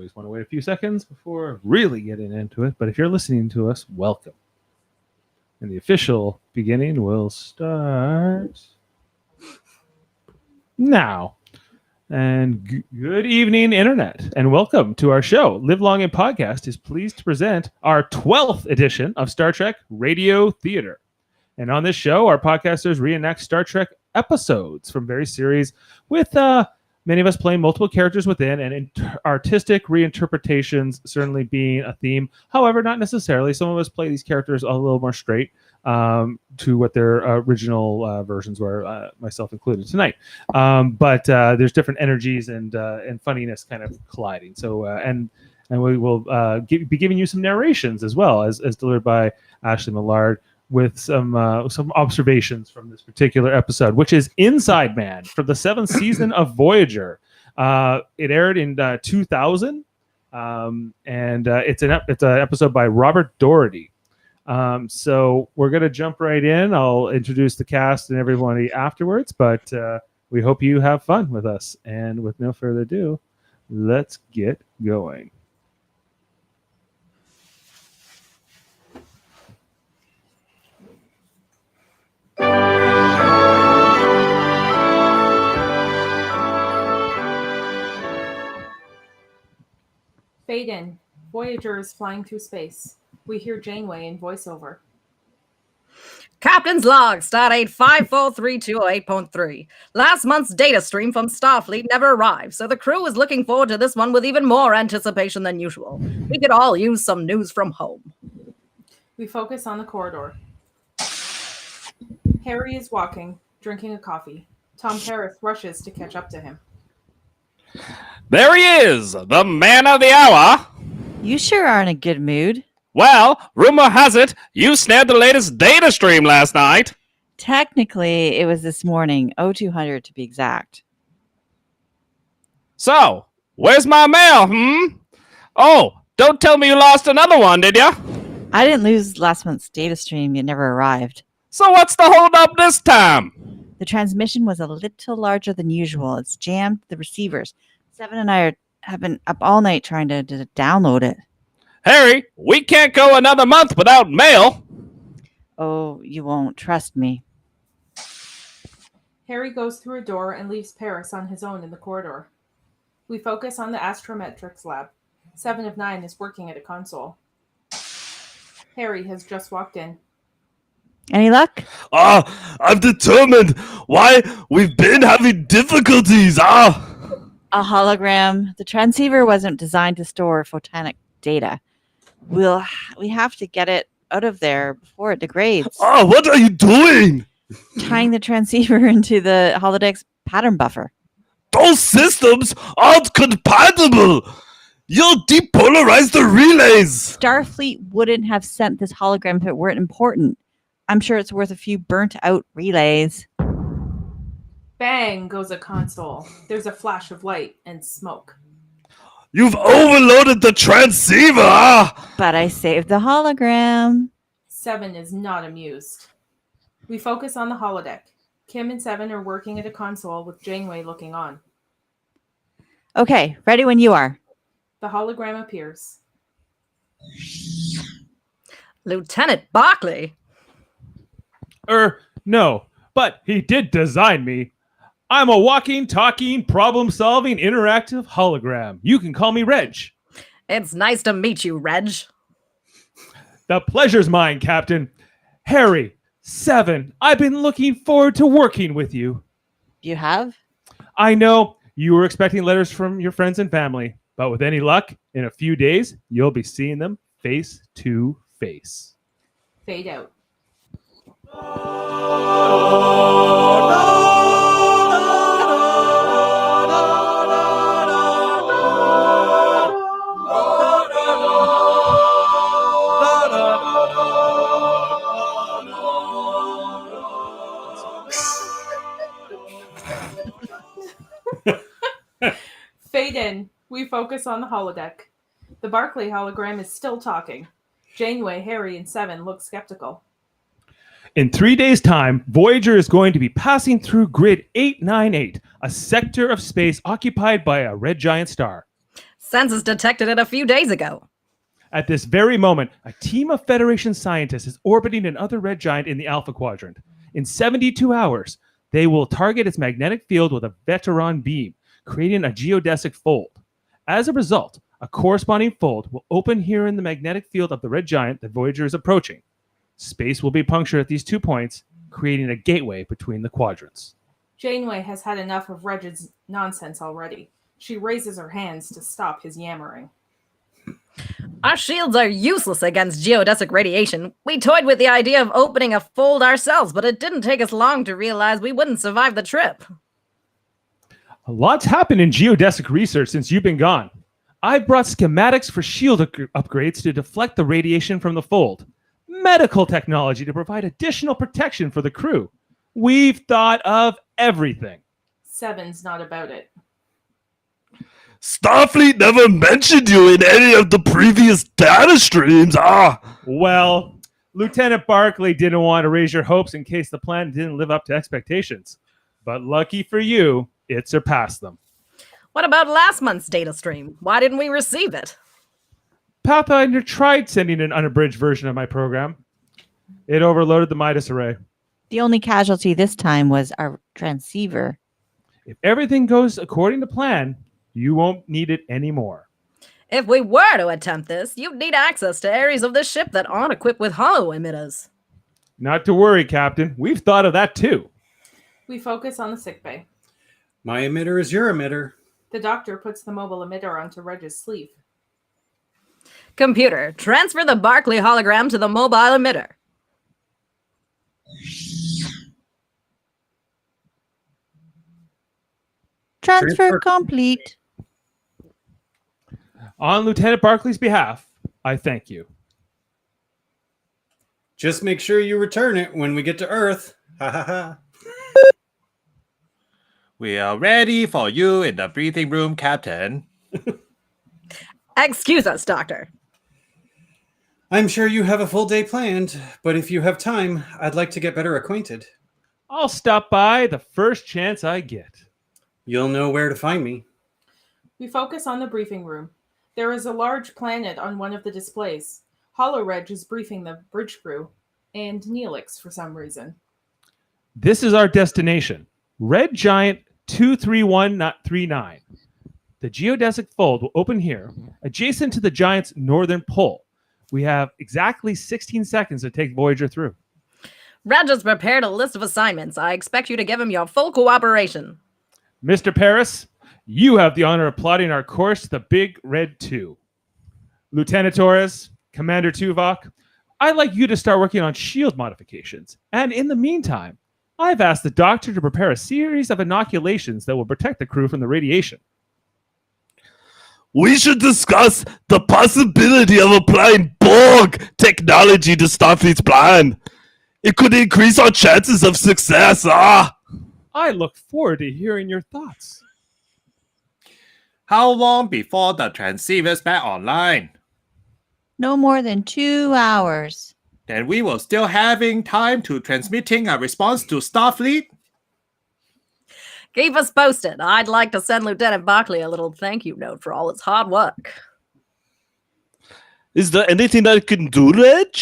always want to wait a few seconds before really getting into it. But if you're listening to us, welcome. And the official beginning will start now. And good evening, Internet, and welcome to our show. Live Long and Podcast is pleased to present our 12th edition of Star Trek Radio Theater. And on this show, our podcasters reenact Star Trek episodes from various series with many of us playing multiple characters within, and artistic reinterpretations certainly being a theme. However, not necessarily. Some of us play these characters a little more straight to what their original versions were, myself included tonight. But there's different energies and funniness kind of colliding. So and we will be giving you some narrations as well as delivered by Ashley Millard, with some observations from this particular episode, which is Inside Man from the 7th season of Voyager. It aired in 2000, and it's an episode by Robert Doherty. So we're going to jump right in. I'll introduce the cast and everybody afterwards, but we hope you have fun with us. And with no further ado, let's get going. Fade in. Voyager is flying through space. We hear Janeway in voiceover. Captain's log, stardate 543208.3. Last month's data stream from Starfleet never arrived, so the crew is looking forward to this one with even more anticipation than usual. We could all use some news from home. We focus on the corridor. Harry is walking, drinking a coffee. Tom Paris rushes to catch up to him. There he is, the man of the hour. You sure are in a good mood. Well, rumor has it you snared the latest data stream last night. Technically, it was this morning, 0200 to be exact. So, where's my mail, Oh, don't tell me you lost another one, did ya? I didn't lose last month's data stream. It never arrived. So what's the hold-up this time? The transmission was a little larger than usual. It's jammed the receivers. Seven and I have been up all night trying to download it. Harry, we can't go another month without mail. Oh, you won't trust me. Harry goes through a door and leaves Paris on his own in the corridor. We focus on the astrometrics lab. 7 of 9 is working at a console. Harry has just walked in. Any luck? I've determined why we've been having difficulties. A hologram. The transceiver wasn't designed to store photonic data. We have to get it out of there before it degrades. What are you doing? Tying the transceiver into the holodeck's pattern buffer. Those systems aren't compatible. You'll depolarize the relays. Starfleet wouldn't have sent this hologram if it weren't important. I'm sure it's worth a few burnt out relays. Bang goes a console. There's a flash of light and smoke. You've overloaded the transceiver. But I saved the hologram. 7 is not amused. We focus on the holodeck. Kim and 7 are working at a console with Janeway looking on. Okay, ready when you are. The hologram appears. Lieutenant Barclay. No, but he did design me. I'm a walking, talking, problem-solving, interactive hologram. You can call me Reg. It's nice to meet you, Reg. The pleasure's mine, Captain. Harry, 7, I've been looking forward to working with you. You have? I know you were expecting letters from your friends and family, but with any luck, in a few days, you'll be seeing them face to face. Fade out. Fade in. We focus on the holodeck. The Barclay hologram is still talking. Janeway, Harry, and 7 look skeptical. In 3 days' time, Voyager is going to be passing through grid 898, a sector of space occupied by a red giant star. Census detected it a few days ago. At this very moment, a team of Federation scientists is orbiting another red giant in the Alpha Quadrant. In 72 hours, they will target its magnetic field with a veteran beam, creating a geodesic fold. As a result, a corresponding fold will open here in the magnetic field of the red giant that Voyager is approaching. Space will be punctured at these 2 points, creating a gateway between the quadrants. Janeway has had enough of Reg's nonsense already. She raises her hands to stop his yammering. Our shields are useless against geodesic radiation. We toyed with the idea of opening a fold ourselves, but it didn't take us long to realize we wouldn't survive the trip. A lot's happened in geodesic research since you've been gone. I've brought schematics for shield upgrades to deflect the radiation from the fold, medical technology to provide additional protection for the crew. We've thought of everything. Seven's not about it. Starfleet never mentioned you in any of the previous data streams. Well, Lieutenant Barclay didn't want to raise your hopes in case the plan didn't live up to expectations. But lucky for you, it surpassed them. What about last month's data stream? Why didn't we receive it? Pathfinder tried sending an unabridged version of my program. It overloaded the Midas array. The only casualty this time was our transceiver. If everything goes according to plan, you won't need it anymore. If we were to attempt this, you'd need access to areas of the ship that aren't equipped with holo emitters. Not to worry, Captain. We've thought of that too. We focus on the sickbay. My emitter is your emitter. The doctor puts the mobile emitter onto Reg's sleeve. Computer, transfer the Barclay hologram to the mobile emitter. Transfer complete. On Lieutenant Barclay's behalf, I thank you. Just make sure you return it when we get to Earth. Ha ha ha. We are ready for you in the briefing room, Captain. Excuse us, Doctor. I'm sure you have a full day planned, but if you have time, I'd like to get better acquainted. I'll stop by the first chance I get. You'll know where to find me. We focus on the briefing room. There is a large planet on one of the displays. HoloReg is briefing the bridge crew, and Neelix for some reason. This is our destination. Red Giant 23139. The geodesic fold will open here, adjacent to the Giant's northern pole. We have exactly 16 seconds to take Voyager through. Reg has prepared a list of assignments. I expect you to give him your full cooperation. Mr. Paris, you have the honor of plotting our course to the Big Red 2. Lieutenant Torres, Commander Tuvok, I'd like you to start working on shield modifications. And in the meantime, I've asked the doctor to prepare a series of inoculations that will protect the crew from the radiation. We should discuss the possibility of applying Borg technology to Starfleet's plan. It could increase our chances of success. I look forward to hearing your thoughts. How long before the transceiver's back online? No more than 2 hours. Then we will still having time to transmitting a response to Starfleet? Keep us posted. I'd like to send Lieutenant Barclay a little thank you note for all his hard work. Is there anything I can do, Reg?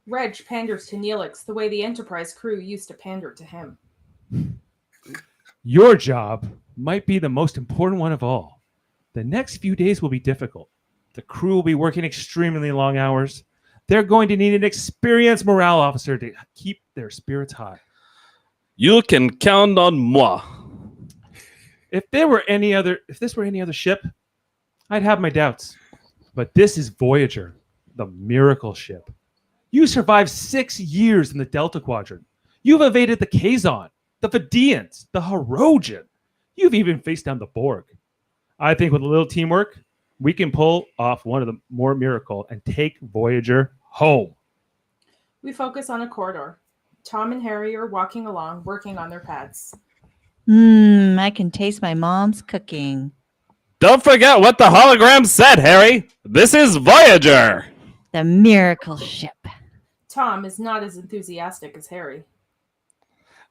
Reg panders to Neelix the way the Enterprise crew used to pander to him. Your job might be the most important one of all. The next few days will be difficult. The crew will be working extremely long hours. They're going to need an experienced morale officer to keep their spirits high. You can count on moi. If this were any other ship, I'd have my doubts. But this is Voyager, the miracle ship. You survived 6 years in the Delta Quadrant. You've evaded the Kazon, the Vidians, the Hirogen. You've even faced down the Borg. I think with a little teamwork, we can pull off one of the more miracle and take Voyager home. We focus on a corridor. Tom and Harry are walking along, working on their pads. I can taste my mom's cooking. Don't forget what the hologram said, Harry. This is Voyager. The miracle ship. Tom is not as enthusiastic as Harry.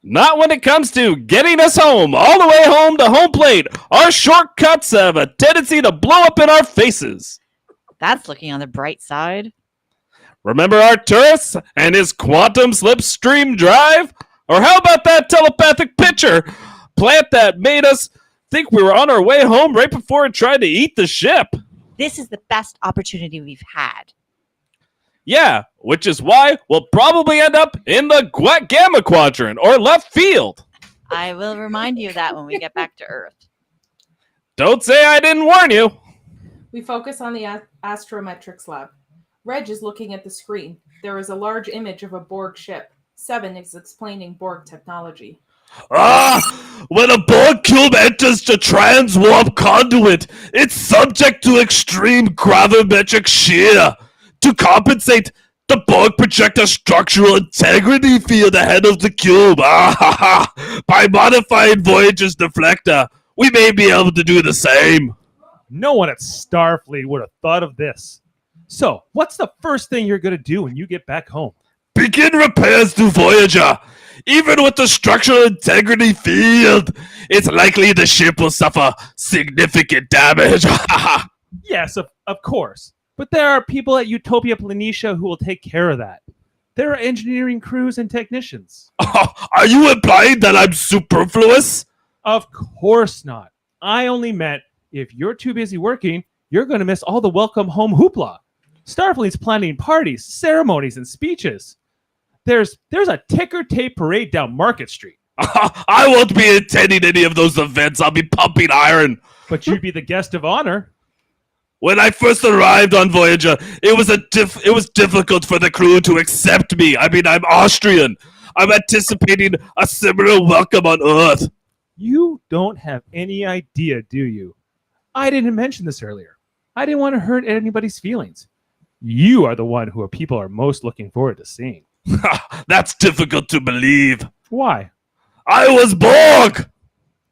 Not when it comes to getting us home, all the way home to home plate. Our shortcuts have a tendency to blow up in our faces. That's looking on the bright side. Remember Arcturus and his quantum slipstream drive? Or how about that telepathic picture plant that made us think we were on our way home right before it tried to eat the ship? This is the best opportunity we've had. Yeah, which is why we'll probably end up in the Gamma Quadrant or left field. I will remind you of that when we get back to Earth. Don't say I didn't warn you. We focus on the astrometrics lab. Reg is looking at the screen. There is a large image of a Borg ship. 7 is explaining Borg technology. When a Borg cube enters the transwarp conduit, it's subject to extreme gravimetric shear. To compensate, the Borg project a structural integrity field ahead of the cube. By modifying Voyager's deflector, we may be able to do the same. No one at Starfleet would have thought of this. So, what's the first thing you're going to do when you get back home? Begin repairs to Voyager. Even with the structural integrity field, it's likely the ship will suffer significant damage. Yes, of course. But there are people at Utopia Planitia who will take care of that. There are engineering crews and technicians. Are you implying that I'm superfluous? Of course not. I only meant if you're too busy working, you're going to miss all the welcome home hoopla. Starfleet's planning parties, ceremonies, and speeches. There's a ticker tape parade down Market Street. I won't be attending any of those events. I'll be pumping iron. But you'd be the guest of honor. When I first arrived on Voyager, it was difficult for the crew to accept me. I mean, I'm Austrian. I'm anticipating a similar welcome on Earth. You don't have any idea, do you? I didn't mention this earlier. I didn't want to hurt anybody's feelings. You are the one who people are most looking forward to seeing. That's difficult to believe. Why? I was Borg!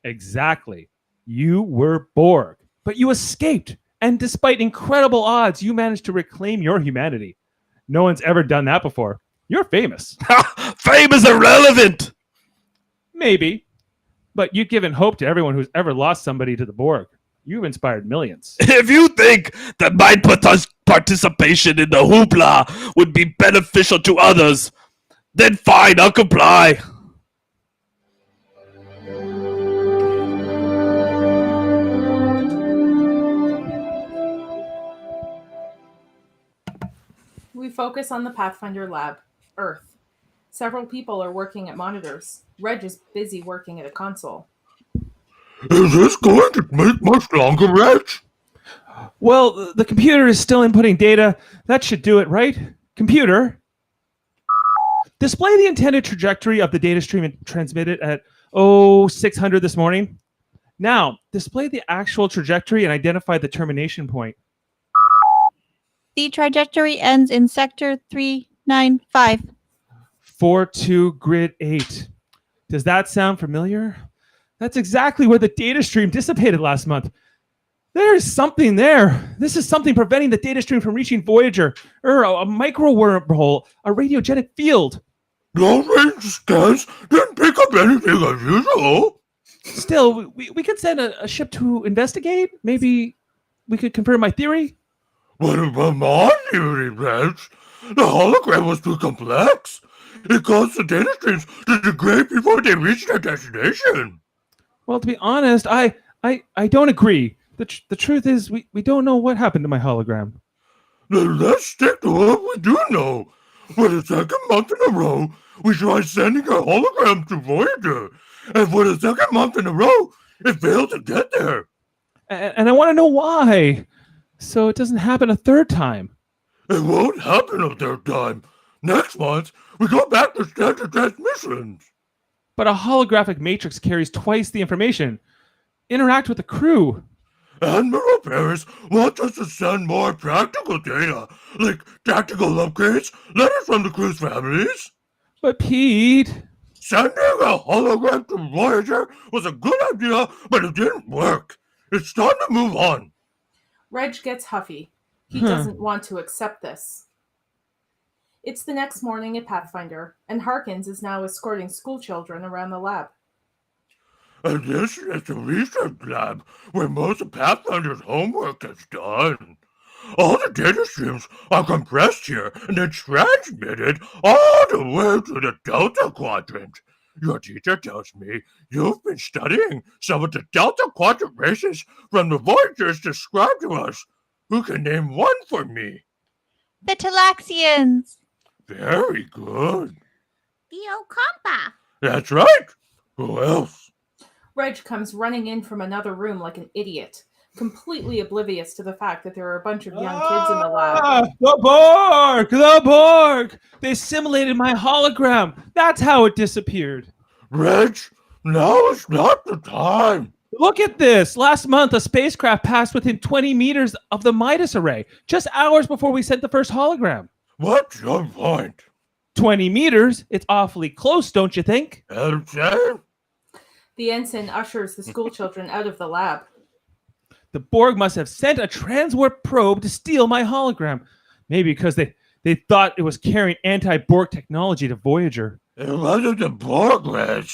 Exactly. You were Borg, but you escaped. And despite incredible odds, you managed to reclaim your humanity. No one's ever done that before. You're famous. Fame is irrelevant! Maybe. But you've given hope to everyone who's ever lost somebody to the Borg. You've inspired millions. If you think that my participation in the hoopla would be beneficial to others, then fine, I'll comply. We focus on the Pathfinder lab, Earth. Several people are working at monitors. Reg is busy working at a console. Is this going to make much longer, Reg? Well, the computer is still inputting data. That should do it, right? Computer, display the intended trajectory of the data stream transmitted at 0600 this morning. Now, display the actual trajectory and identify the termination point. The trajectory ends in sector 395. 42 grid 8. Does that sound familiar? That's exactly where the data stream dissipated last month. There is something there. This is something preventing the data stream from reaching Voyager, or a micro wormhole, a radiogenic field. Long-range scans didn't pick up anything as usual. Still, we could send a ship to investigate. Maybe we could confirm my theory. What about my theory, Reg? The hologram was too complex. It caused the data streams to degrade before they reached their destination. Well, to be honest, I don't agree. The truth is, we don't know what happened to my hologram. Then let's stick to what we do know. For the second month in a row, we tried sending a hologram to Voyager. And for the second month in a row, it failed to get there. And I want to know why, so it doesn't happen a third time. It won't happen a third time. Next month, we go back to standard transmissions. But a holographic matrix carries twice the information. Interact with the crew. Admiral Paris wants us to send more practical data, like tactical upgrades, letters from the crew's families. But Pete... Sending a hologram to Voyager was a good idea, but it didn't work. It's time to move on. Reg gets huffy. He doesn't want to accept this. It's the next morning at Pathfinder, and Harkins is now escorting schoolchildren around the lab. And this is the research lab where most of Pathfinder's homework is done. All the data streams are compressed here and then transmitted all the way to the Delta Quadrant. Your teacher tells me you've been studying some of the Delta Quadrant races from the Voyagers described to us. Who can name one for me? The Talaxians. Very good. The Okampa. That's right. Who else? Reg comes running in from another room like an idiot, completely oblivious to the fact that there are a bunch of young kids in the lab. Ah, the Borg! The Borg! They simulated my hologram. That's how it disappeared. Reg, now is not the time. Look at this. Last month, a spacecraft passed within 20 meters of the Midas array, just hours before we sent the first hologram. What's your point? 20 meters? It's awfully close, don't you think? Insane? The ensign ushers the schoolchildren out of the lab. The Borg must have sent a transwarp probe to steal my hologram. Maybe because they thought it was carrying anti-Borg technology to Voyager. It wasn't the Borg, Reg.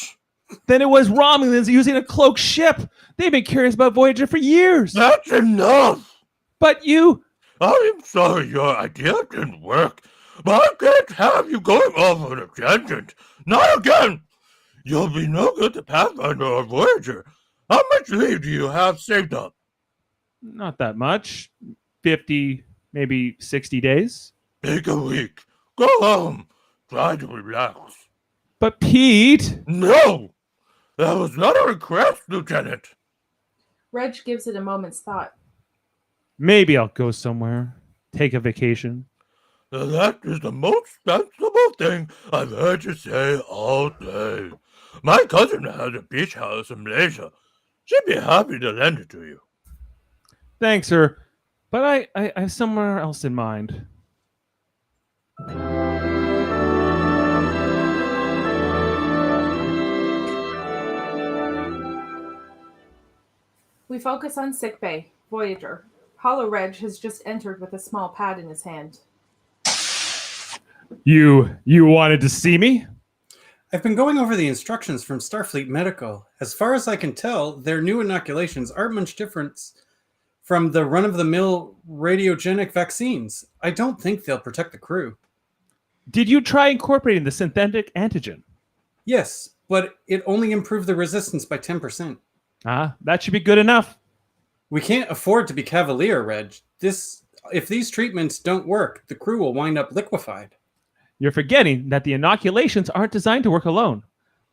Then it was Romulans using a cloaked ship. They've been curious about Voyager for years. That's enough. But you... I'm sorry your idea didn't work, but I can't have you going off on a tangent. Not again. You'll be no good to Pathfinder or Voyager. How much leave do you have saved up? Not that much. 50, maybe 60 days. Take a week. Go home. Try to relax. But Pete... No! That was not a request, Lieutenant. Reg gives it a moment's thought. Maybe I'll go somewhere. Take a vacation. That is the most sensible thing I've heard you say all day. My cousin has a beach house in Malaysia. She'd be happy to lend it to you. Thanks, sir. But I have somewhere else in mind. We focus on sickbay, Voyager. Holo Reg has just entered with a small pad in his hand. You wanted to see me? I've been going over the instructions from Starfleet Medical. As far as I can tell, their new inoculations aren't much different from the run-of-the-mill radiogenic vaccines. I don't think they'll protect the crew. Did you try incorporating the synthetic antigen? Yes, but it only improved the resistance by 10%. Ah, that should be good enough. We can't afford to be cavalier, Reg. If these treatments don't work, the crew will wind up liquefied. You're forgetting that the inoculations aren't designed to work alone.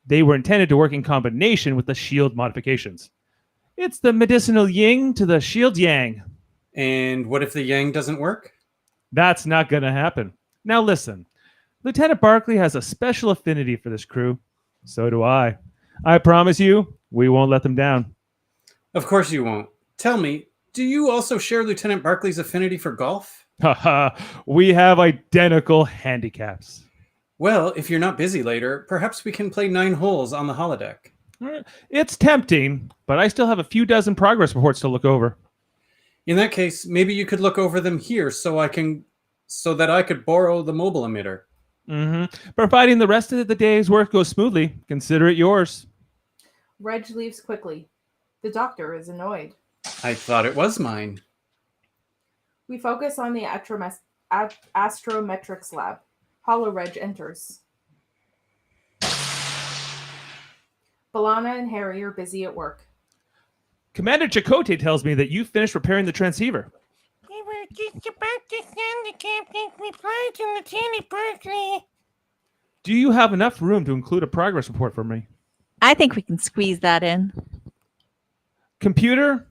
They were intended to work in combination with the shield modifications. It's the medicinal yin to the shield yang. And what if the yang doesn't work? That's not going to happen. Now listen, Lieutenant Barclay has a special affinity for this crew. So do I. I promise you, we won't let them down. Of course you won't. Tell me, do you also share Lieutenant Barclay's affinity for golf? Haha, we have identical handicaps. Well, if you're not busy later, perhaps we can play 9 holes on the holodeck. It's tempting, but I still have a few dozen progress reports to look over. In that case, maybe you could look over them here so that I could borrow the mobile emitter. Providing the rest of the day's work goes smoothly, consider it yours. Reg leaves quickly. The doctor is annoyed. I thought it was mine. We focus on the astrometrics lab. Holo Reg enters. B'Elanna and Harry are busy at work. Commander Chakotay tells me that you finished repairing the transceiver. They were just about to send the captain's reply to Lieutenant Barclay. Do you have enough room to include a progress report for me? I think we can squeeze that in. Computer,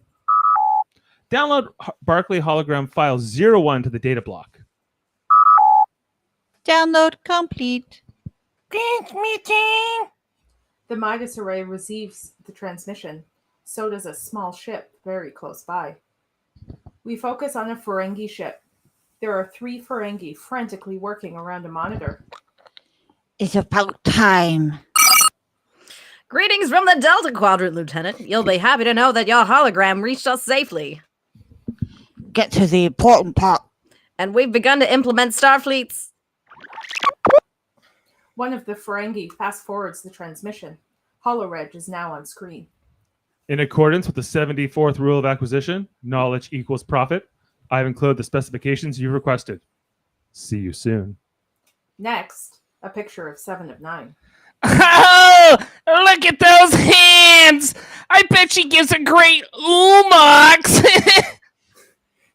download Barclay hologram file 01 to the data block. Download complete. Transmitting. The Midas array receives the transmission. So does a small ship very close by. We focus on a Ferengi ship. There are 3 Ferengi frantically working around a monitor. It's about time. Greetings from the Delta Quadrant, Lieutenant. You'll be happy to know that your hologram reached us safely. Get to the important part. And we've begun to implement Starfleet's One of the Ferengi fast forwards the transmission. HoloReg is now on screen. In accordance with the 74th rule of acquisition, knowledge equals profit, I've included the specifications you requested. See you soon. Next, a picture of 7 of 9. Oh, look at those hands! I bet she gives a great oomox.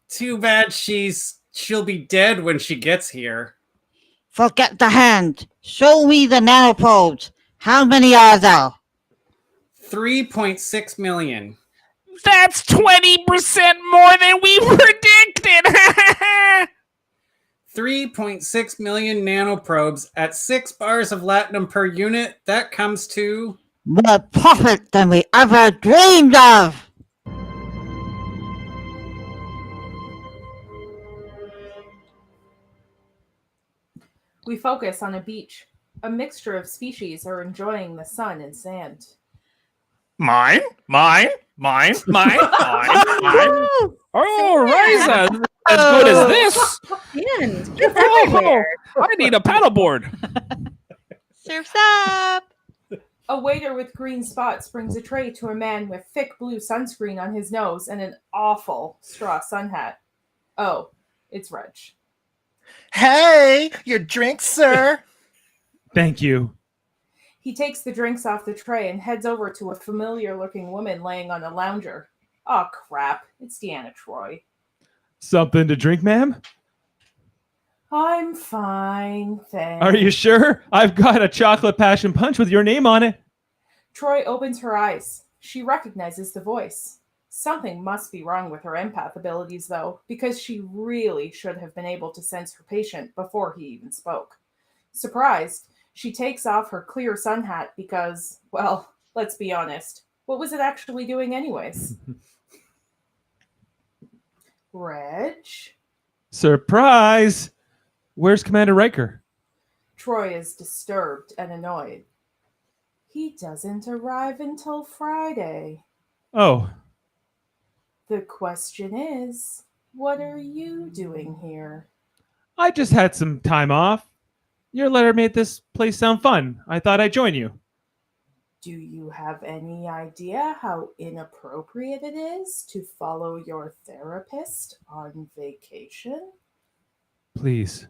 Too bad she'll be dead when she gets here. Forget the hand. Show me the nanoprobes. How many are there? 3.6 million. That's 20% more than we predicted. 3.6 million nanoprobes at 6 bars of latinum per unit. That comes to More profit than we ever dreamed of. We focus on a beach. A mixture of species are enjoying the sun and sand. Mine. Oh, Riza, as good as this. Ian, Oh, everywhere. I need a paddleboard. Surf's up. A waiter with green spots brings a tray to a man with thick blue sunscreen on his nose and an awful straw sun hat. Oh, it's Reg. Hey, your drink, sir. Thank you. He takes the drinks off the tray and heads over to a familiar-looking woman laying on a lounger. Oh, crap. It's Deanna Troi. Something to drink, ma'am? I'm fine, thanks. Are you sure? I've got a chocolate passion punch with your name on it. Troi opens her eyes. She recognizes the voice. Something must be wrong with her empath abilities, though, because she really should have been able to sense her patient before he even spoke. Surprised, she takes off her clear sun hat because, well, let's be honest, what was it actually doing anyways? Reg? Surprise! Where's Commander Riker? Troi is disturbed and annoyed. He doesn't arrive until Friday. Oh, The question is, what are you doing here? I just had some time off. Your letter made this place sound fun. I thought I'd join you. Do you have any idea how inappropriate it is to follow your therapist on vacation? Please,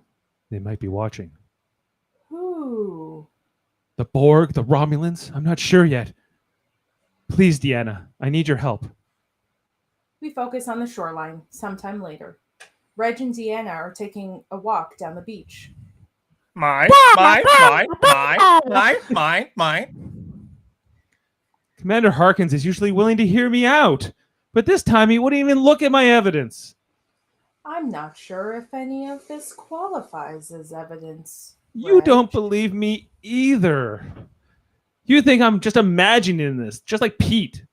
they might be watching. Who? The Borg, the Romulans? I'm not sure yet. Please, Deanna, I need your help. We focus on the shoreline sometime later. Reg and Deanna are taking a walk down the beach. Mine. Commander Harkins is usually willing to hear me out, but this time he wouldn't even look at my evidence. I'm not sure if any of this qualifies as evidence. You Reg. don't believe me either. You think I'm just imagining this, just like Pete.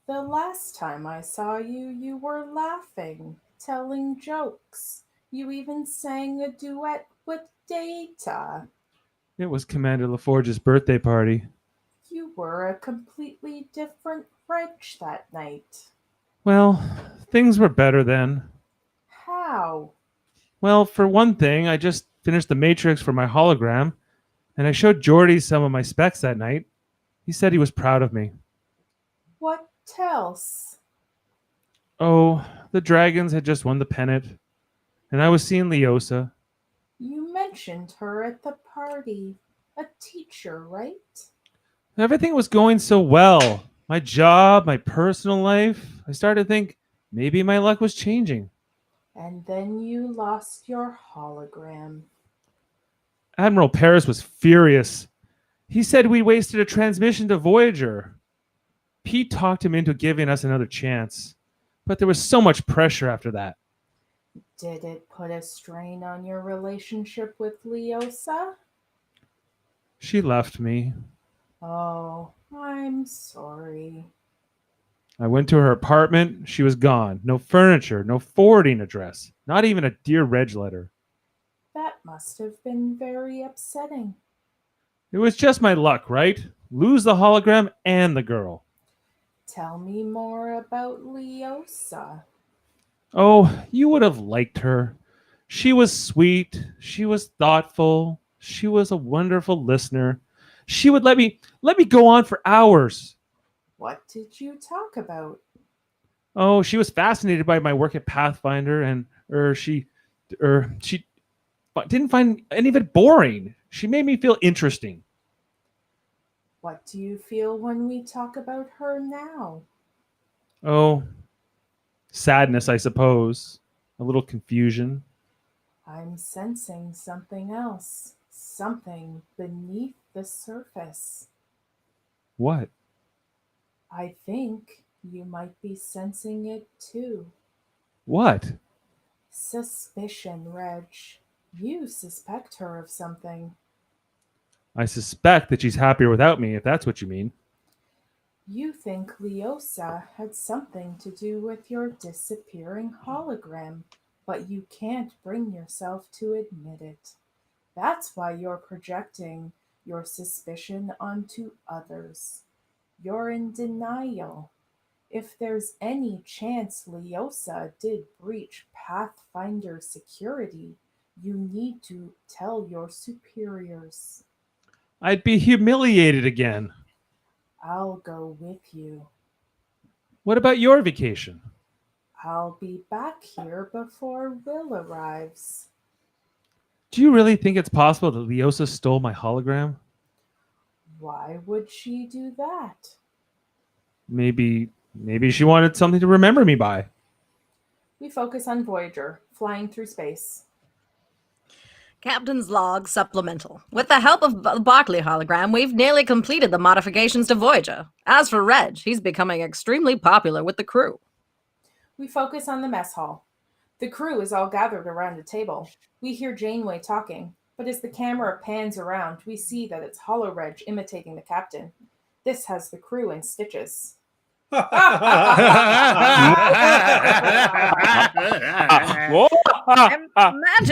The last time I saw you, you were laughing, telling jokes. You even sang a duet with Data. It was Commander LaForge's birthday party. You were a completely different Reg that night. Well, things were better then. How? Well, for one thing, I just finished the matrix for my hologram, and I showed Geordi some of my specs that night. He said he was proud of me. What else? Oh, the dragons had just won the pennant, and I was seeing Leosa. You mentioned her at the party. A teacher, right? Everything was going so well. My job, my personal life. I started to think maybe my luck was changing. And then you lost your hologram. Admiral Paris was furious. He said we wasted a transmission to Voyager. Pete talked him into giving us another chance, but there was so much pressure after that. Did it put a strain on your relationship with Leosa? She left me. Oh, I'm sorry. I went to her apartment. She was gone. No furniture, no forwarding address, not even a Dear Reg letter. That must have been very upsetting. It was just my luck, right? Lose the hologram and the girl. Tell me more about Leosa. Oh, you would have liked her. She was sweet. She was thoughtful. She was a wonderful listener. She would let me go on for hours. What did you talk about? Oh, she was fascinated by my work at Pathfinder, and she didn't find any of it boring. She made me feel interesting. What do you feel when we talk about her now? Oh, sadness, I suppose. A little confusion. I'm sensing something else. Something beneath the surface. What? I think you might be sensing it too. What? Suspicion, Reg. You suspect her of something. I suspect that she's happier without me, if that's what you mean. You think Leosa had something to do with your disappearing hologram, but you can't bring yourself to admit it. That's why you're projecting your suspicion onto others. You're in denial. If there's any chance Leosa did breach Pathfinder security, you need to tell your superiors. I'd be humiliated again. I'll go with you. What about your vacation? I'll be back here before Will arrives. Do you really think it's possible that Leosa stole my hologram? Why would she do that? Maybe she wanted something to remember me by. We focus on Voyager, flying through space. Captain's log supplemental. With the help of the Barclay hologram, we've nearly completed the modifications to Voyager. As for Reg, he's becoming extremely popular with the crew. We focus on the mess hall. The crew is all gathered around a table. We hear Janeway talking, but as the camera pans around, we see that it's Holoreg imitating the captain. This has the crew in stitches. Imagine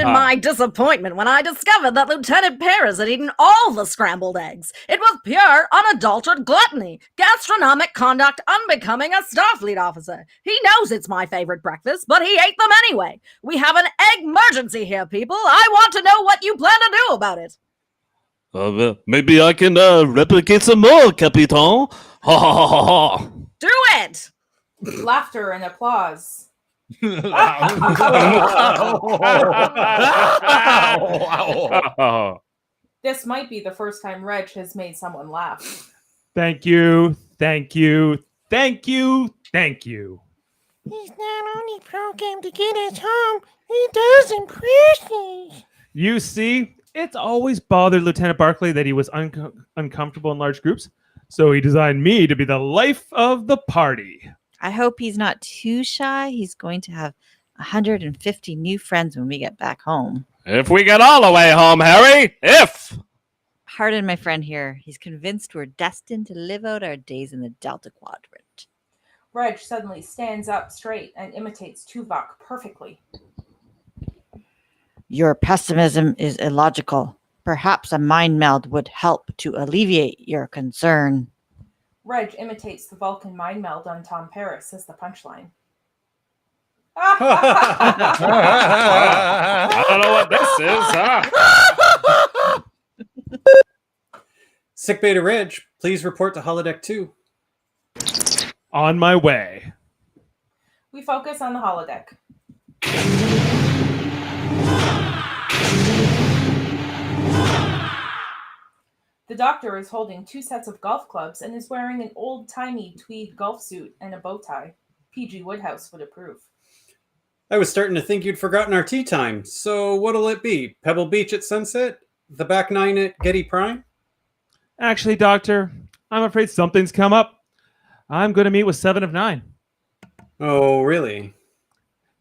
my disappointment when I discovered that Lieutenant Paris had eaten all the scrambled eggs. It was pure, unadulterated gluttony, gastronomic conduct unbecoming a Starfleet officer. He knows it's my favorite breakfast, but he ate them anyway. We have an egg emergency here, people. I want to know what you plan to do about it. Well, maybe I can replicate some more, Capitan. Ha ha ha ha ha. Do it! Laughter and applause. This might be the first time Reg has made someone laugh. Thank you, thank you, thank you, thank you. He's not only programmed to get us home, he does impressions. You see, it's always bothered Lieutenant Barclay that he was uncomfortable in large groups, so he designed me to be the life of the party. I hope he's not too shy. He's going to have 150 new friends when we get back home. If we get all the way home, Harry, if! Pardon my friend here. He's convinced we're destined to live out our days in the Delta Quadrant. Reg suddenly stands up straight and imitates Tuvok perfectly. Your pessimism is illogical. Perhaps a mind meld would help to alleviate your concern. Reg imitates the Vulcan mind meld on Tom Paris as the punchline. I don't know what this is, huh? Sick Beta Reg, please report to Holodeck 2. On my way. We focus on the holodeck. The doctor is holding 2 sets of golf clubs and is wearing an old-timey tweed golf suit and a bow tie. PG Woodhouse would approve. I was starting to think you'd forgotten our tea time. So what'll it be? Pebble Beach at sunset? The back 9 at Getty Prime? Actually, Doctor, I'm afraid something's come up. I'm going to meet with 7 of 9. Oh, really?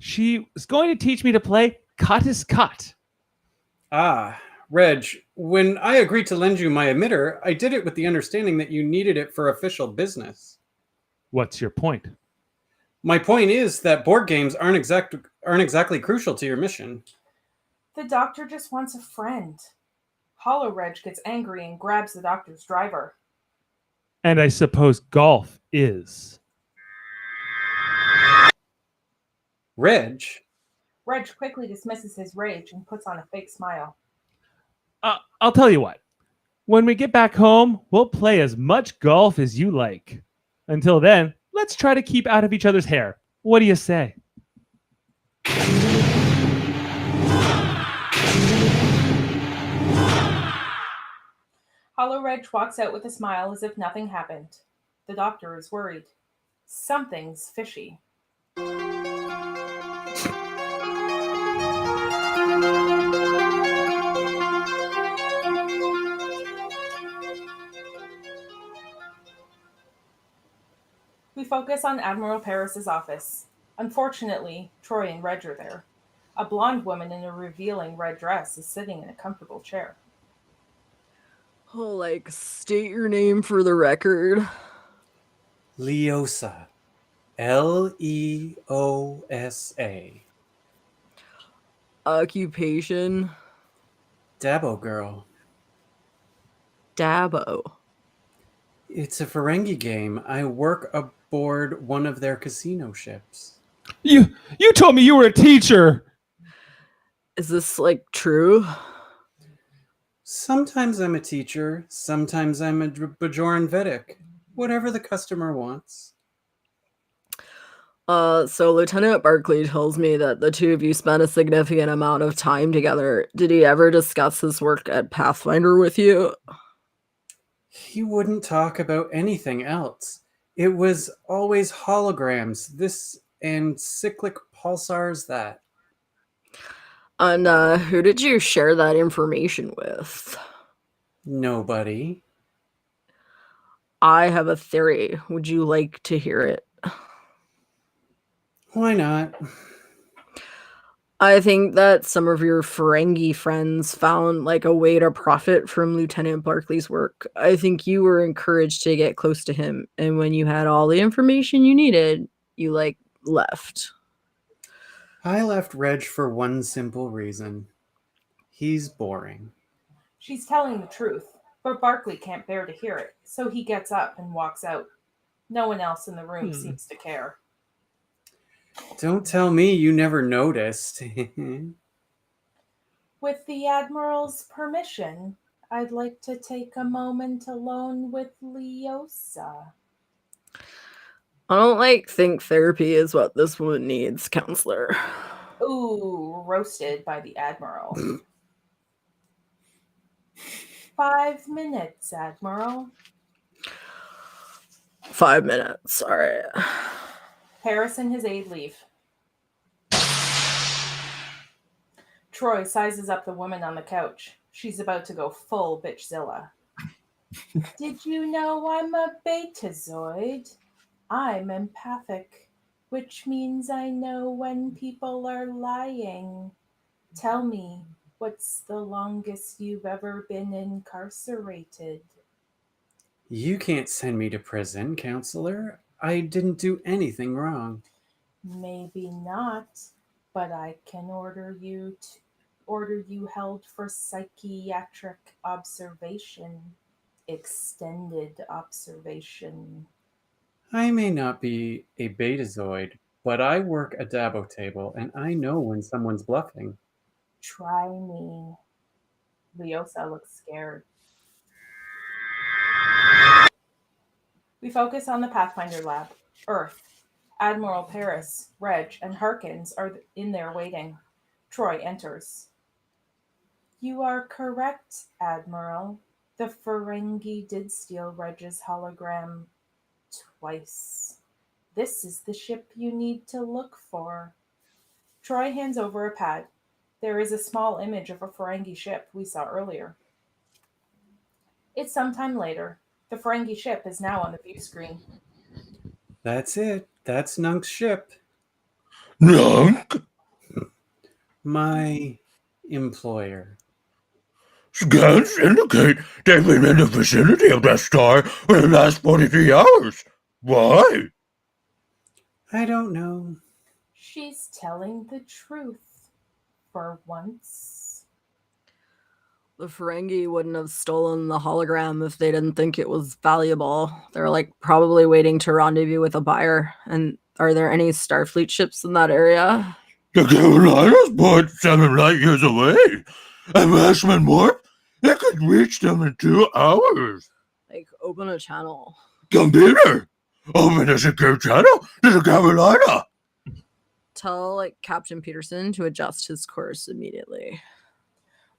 She is going to teach me to play cut is cut. Ah, Reg, when I agreed to lend you my emitter, I did it with the understanding that you needed it for official business. What's your point? My point is that board games aren't exactly crucial to your mission. The doctor just wants a friend. Holoreg gets angry and grabs the doctor's driver. And I suppose golf is. Reg, Reg quickly dismisses his rage and puts on a fake smile. I'll tell you what. When we get back home, we'll play as much golf as you like. Until then, let's try to keep out of each other's hair. What do you say? Hollow Reg walks out with a smile as if nothing happened. The doctor is worried. Something's fishy. We focus on Admiral Paris's office. Unfortunately, Troi and Reg are there. A blonde woman in a revealing red dress is sitting in a comfortable chair. Oh, state your name for the record. Leosa. Leosa. Occupation? Dabo girl. Dabo. It's a Ferengi game. I work aboard one of their casino ships. You told me you were a teacher. Is this, true? Sometimes I'm a teacher. Sometimes I'm a Bajoran Vedic. Whatever the customer wants. So Lieutenant Barclay tells me that the two of you spent a significant amount of time together. Did he ever discuss his work at Pathfinder with you? He wouldn't talk about anything else. It was always holograms, this and cyclic pulsars that. And who did you share that information with? Nobody. I have a theory. Would you like to hear it? Why not? I think that some of your Ferengi friends found a way to profit from Lieutenant Barclay's work. I think you were encouraged to get close to him, and when you had all the information you needed, you left. I left Reg for one simple reason. He's boring. She's telling the truth, but Barclay can't bear to hear it, so he gets up and walks out. No one else in the room seems to care. Don't tell me you never noticed. With the Admiral's permission, I'd like to take a moment alone with Leosa. I don't think therapy is what this woman needs, Counselor. Ooh, roasted by the Admiral. 5 minutes, Admiral. 5 minutes, all right. Paris and his aide leave. Troi sizes up the woman on the couch. She's about to go full bitchzilla. Did you know I'm a betazoid? I'm empathic, which means I know when people are lying. Tell me, what's the longest you've ever been incarcerated? You can't send me to prison, Counselor. I didn't do anything wrong. Maybe not, but I can order you held for psychiatric observation. Extended observation. I may not be a betazoid, but I work a Dabo table, and I know when someone's bluffing. Try me. Leosa looks scared. We focus on the Pathfinder lab. Earth. Admiral Paris, Reg, and Harkins are in there waiting. Troi enters. You are correct, Admiral. The Ferengi did steal Reg's hologram twice. This is the ship you need to look for. Troi hands over a pad. There is a small image of a Ferengi ship we saw earlier. It's sometime later. The Ferengi ship is now on the view screen. That's it. That's Nunk's ship. Nunk? My employer. Scans indicate they've been in the vicinity of that star for the last 43 hours. Why? I don't know. She's telling the truth. For once. The Ferengi wouldn't have stolen the hologram if they didn't think it was valuable. They're probably waiting to rendezvous with a buyer. And are there any Starfleet ships in that area? The Carolina's but 7 light years away. And Westman Warp, it could reach them in 2 hours. Like, open a channel. Computer, open a secure channel to the Carolina. Tell, Captain Peterson to adjust his course immediately.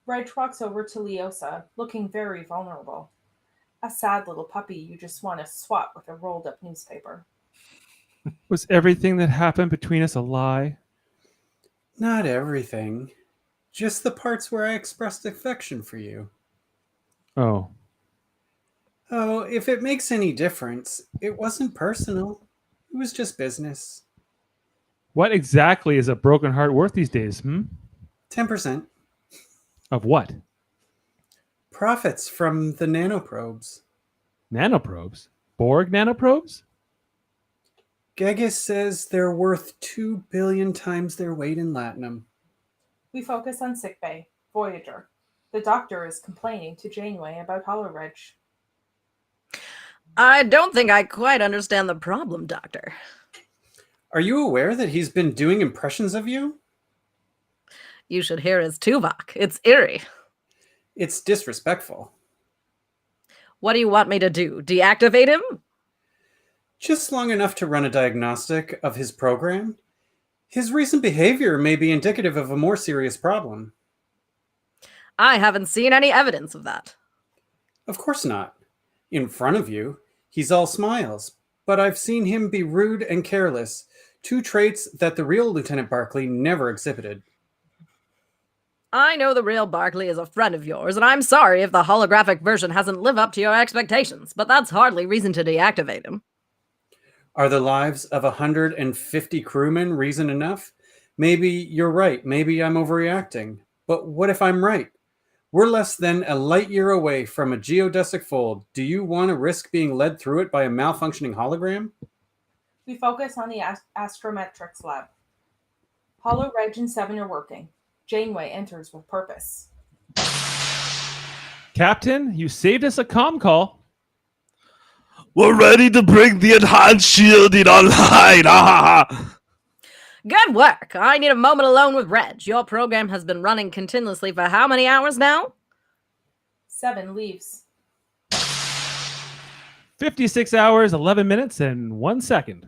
Reg walks over to Leosa, looking very vulnerable. A sad little puppy you just want to swat with a rolled-up newspaper. Was everything that happened between us a lie? Not everything. Just the parts where I expressed affection for you. Oh. Oh, if it makes any difference, it wasn't personal. It was just business. What exactly is a broken heart worth these days, 10%. Of what? Profits from the nanoprobes. Nanoprobes? Borg nanoprobes? Gegis says they're worth 2 billion times their weight in latinum. We focus on sickbay, Voyager. The doctor is complaining to Janeway about Holoreg. I don't think I quite understand the problem, Doctor. Are you aware that he's been doing impressions of you? You should hear his Tuvok. It's eerie. It's disrespectful. What do you want me to do? Deactivate him? Just long enough to run a diagnostic of his program. His recent behavior may be indicative of a more serious problem. I haven't seen any evidence of that. Of course not. In front of you, he's all smiles, but I've seen him be rude and careless, 2 traits that the real Lieutenant Barclay never exhibited. I know the real Barclay is a friend of yours, and I'm sorry if the holographic version hasn't lived up to your expectations, but that's hardly reason to deactivate him. Are the lives of 150 crewmen reason enough? Maybe you're right. Maybe I'm overreacting. But what if I'm right? We're less than a light year away from a geodesic fold. Do you want to risk being led through it by a malfunctioning hologram? We focus on the astrometrics lab. Holoreg and 7 are working. Janeway enters with purpose. Captain, you saved us a comm call. We're ready to bring the enhanced shielding online. Good work. I need a moment alone with Reg. Your program has been running continuously for how many hours now? 7 leaves. 56 hours, 11 minutes, and 1 second.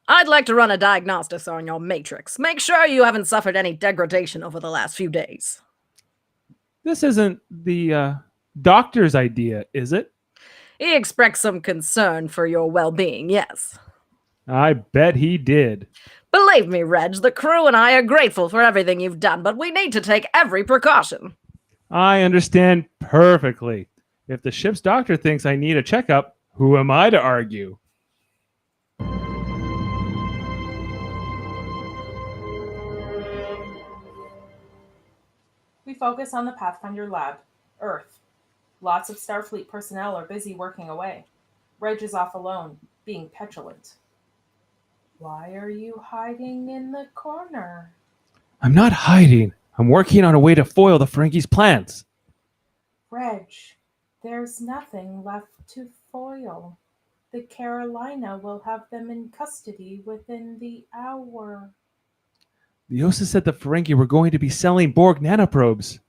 I'd like to run a diagnostics on your matrix. Make sure you haven't suffered any degradation over the last few days. This isn't the doctor's idea, is it? He expressed some concern for your well-being, yes. I bet he did. Believe me, Reg, the crew and I are grateful for everything you've done, but we need to take every precaution. I understand perfectly. If the ship's doctor thinks I need a checkup, who am I to argue? We focus on the Pathfinder lab, Earth. Lots of Starfleet personnel are busy working away. Reg is off alone, being petulant. Why are you hiding in the corner? I'm not hiding. I'm working on a way to foil the Ferengi's plans. Reg, there's nothing left to foil. The Carolina will have them in custody within the hour. Leosa said the Ferengi were going to be selling Borg nanoprobes.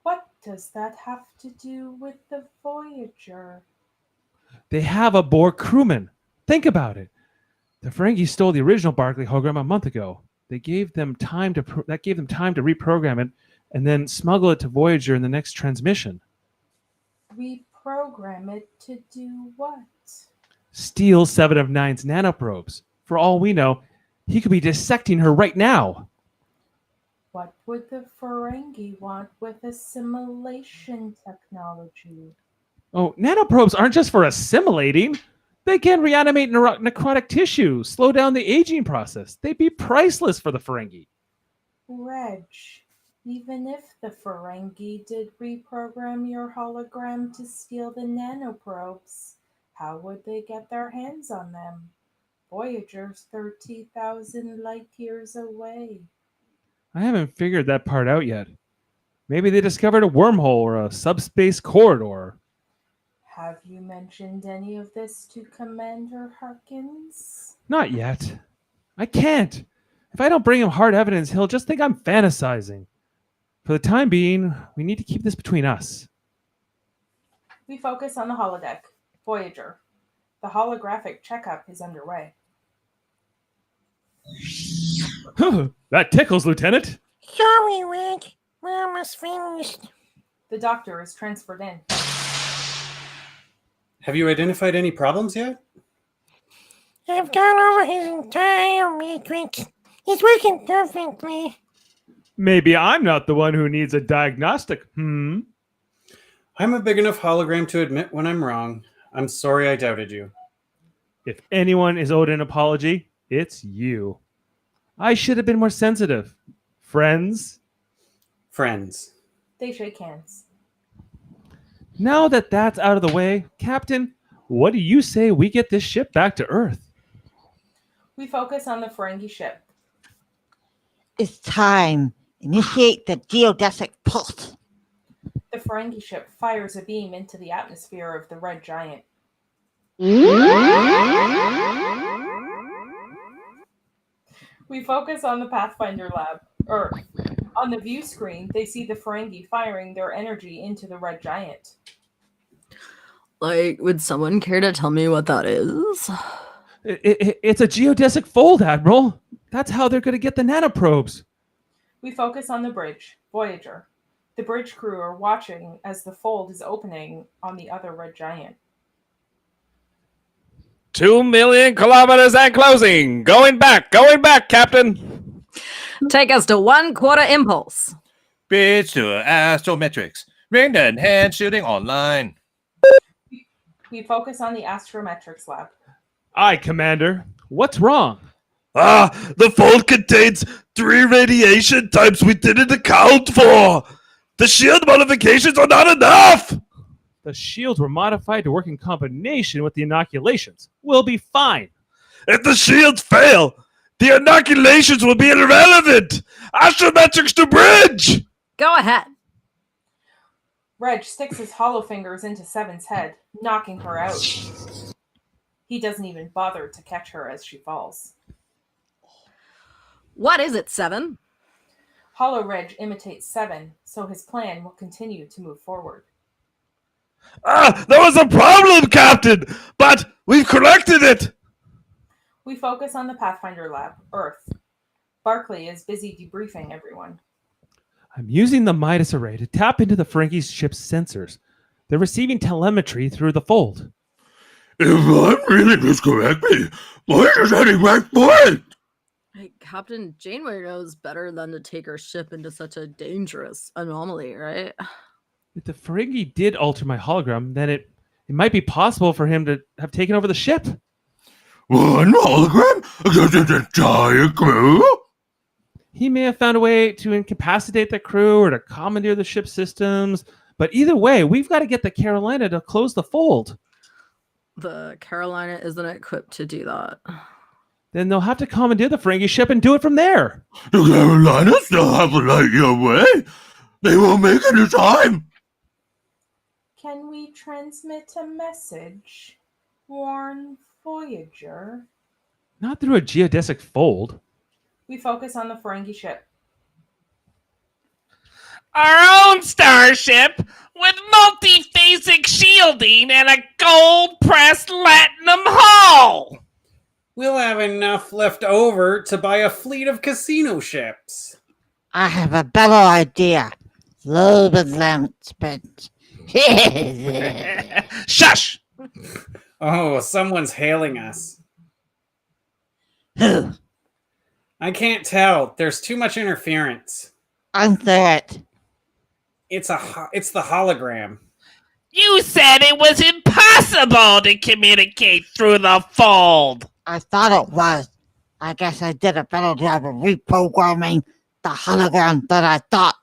What does that have to do with the Voyager? They have a Borg crewman. Think about it. The Ferengi stole the original Barclay hologram a month ago. They gave them time to reprogram it and then smuggle it to Voyager in the next transmission. Reprogram it to do what? Steal 7 of 9's nanoprobes. For all we know, he could be dissecting her right now. What would the Ferengi want with assimilation technology? Oh, nanoprobes aren't just for assimilating. They can reanimate necrotic tissue, slow down the aging process. They'd be priceless for the Ferengi. Reg, even if the Ferengi did reprogram your hologram to steal the nanoprobes, how would they get their hands on them? Voyager's 30,000 light years away. I haven't figured that part out yet. Maybe they discovered a wormhole or a subspace corridor. Have you mentioned any of this to Commander Harkins? Not yet. I can't. If I don't bring him hard evidence, he'll just think I'm fantasizing. For the time being, we need to keep this between us. We focus on the holodeck. Voyager. The holographic checkup is underway. That tickles, Lieutenant. Sorry, Reg. We're almost finished. The doctor is transferred in. Have you identified any problems yet? I've gone over his entire matrix. He's working perfectly. Maybe I'm not the one who needs a diagnostic. I'm a big enough hologram to admit when I'm wrong. I'm sorry I doubted you. If anyone is owed an apology, it's you. I should have been more sensitive. Friends? Friends. They shake hands. Now that that's out of the way, Captain, what do you say we get this ship back to Earth? We focus on the Ferengi ship. It's time. Initiate the geodesic pulse. The Ferengi ship fires a beam into the atmosphere of the red giant. We focus on the Pathfinder lab, Earth. On the view screen, they see the Ferengi firing their energy into the red giant. Like, would someone care to tell me what that is? It's a geodesic fold, Admiral. That's how they're going to get the nanoprobes. We focus on the bridge, Voyager. The bridge crew are watching as the fold is opening on the other red giant. 2 million kilometers and closing. Going back, Captain. Take us to 1/4 impulse. Bridge to astrometrics. Ring and hand shooting online. We focus on the astrometrics lab. Aye, Commander. What's wrong? The fold contains 3 radiation types we didn't account for. The shield modifications are not enough. The shields were modified to work in combination with the inoculations. We'll be fine. If the shields fail, the inoculations will be irrelevant. Astrometrics to bridge. Go ahead. Reg sticks his hollow fingers into Seven's head, knocking her out. He doesn't even bother to catch her as she falls. What is it, Seven? Hollow Reg imitates Seven, so his plan will continue to move forward. There was a problem, Captain, but we've corrected it. We focus on the Pathfinder lab, Earth. Barclay is busy debriefing everyone. I'm using the Midas array to tap into the Ferengi ship's sensors. They're receiving telemetry through the fold. If I'm reading this correctly, Voyager's heading right for it. Hey, Captain Janeway knows better than to take her ship into such a dangerous anomaly, right? If the Ferengi did alter my hologram, then it might be possible for him to have taken over the ship. One hologram against an entire crew? He may have found a way to incapacitate the crew or to commandeer the ship's systems. But either way, we've got to get the Carolina to close the fold. The Carolina isn't equipped to do that. Then they'll have to commandeer the Ferengi ship and do it from there. The Carolina still have a light year away. They won't make it in time. Can we transmit a message? Warn Voyager. Not through a geodesic fold. We focus on the Ferengi ship. Our own starship with multi-phasic shielding and a gold-pressed latinum hull. We'll have enough left over to buy a fleet of casino ships. I have a better idea. Lebenslandsbent. Shush! Oh, someone's hailing us. Who? I can't tell. There's too much interference. Answer it. It's the hologram. You said it was impossible to communicate through the fold. I thought it was. I guess I did a better job of reprogramming the hologram than I thought.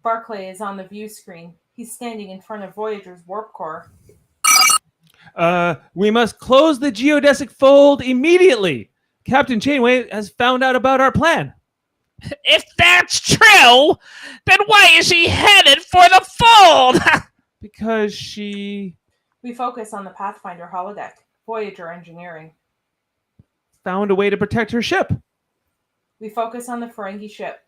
Barclay is on the view screen. He's standing in front of Voyager's warp core. We must close the geodesic fold immediately. Captain Janeway has found out about our plan. If that's true, then why is she headed for the fold? Because she We focus on the Pathfinder holodeck, Voyager engineering. found a way to protect her ship. We focus on the Ferengi ship.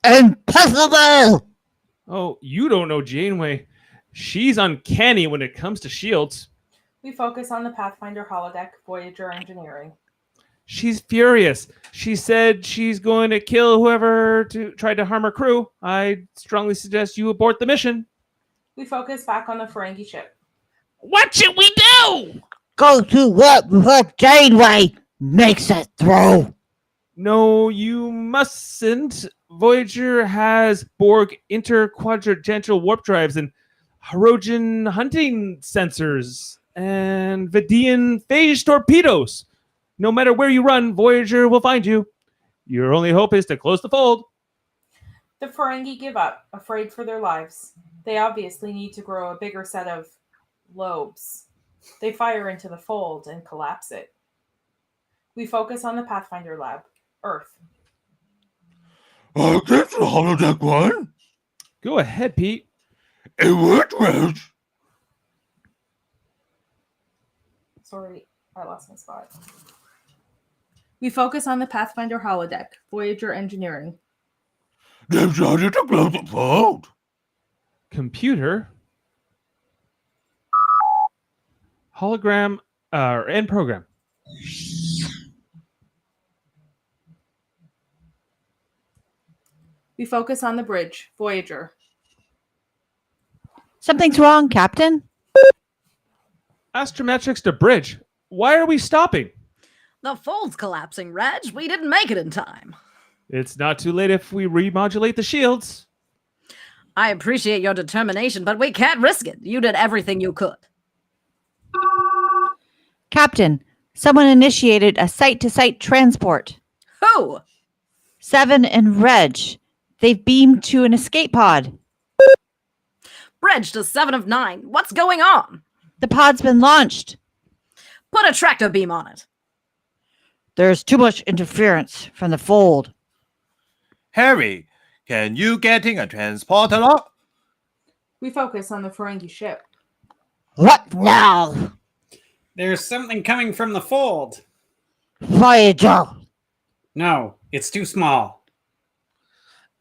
Impossible! Oh, you don't know Janeway. She's uncanny when it comes to shields. We focus on the Pathfinder holodeck, Voyager engineering. She's furious. She said she's going to kill whoever tried to harm her crew. I strongly suggest you abort the mission. We focus back on the Ferengi ship. What should we do? Go to work before Janeway makes it through. No, you mustn't. Voyager has Borg interquadrantal warp drives and Harogen hunting sensors and Vidian phage torpedoes. No matter where you run, Voyager will find you. Your only hope is to close the fold. The Ferengi give up, afraid for their lives. They obviously need to grow a bigger set of lobes. They fire into the fold and collapse it. We focus on the Pathfinder lab, Earth. I get the holodeck one. Go ahead, Pete. It worked, Reg. Sorry, I lost my spot. We focus on the Pathfinder holodeck, Voyager engineering. They decided to close the fold. Computer. Hologram end program. We focus on the bridge, Voyager. Something's wrong, Captain. Astrometrics to bridge. Why are we stopping? The fold's collapsing, Reg. We didn't make it in time. It's not too late if we remodulate the shields. I appreciate your determination, but we can't risk it. You did everything you could. Captain, someone initiated a site-to-site transport. Who? 7 and Reg. They've beamed to an escape pod. Bridge to 7 of 9. What's going on? The pod's been launched. Put a tractor beam on it. There's too much interference from the fold. Harry, can you get in a transporter? We focus on the Ferengi ship. What now? There's something coming from the fold. Voyager. No, it's too small.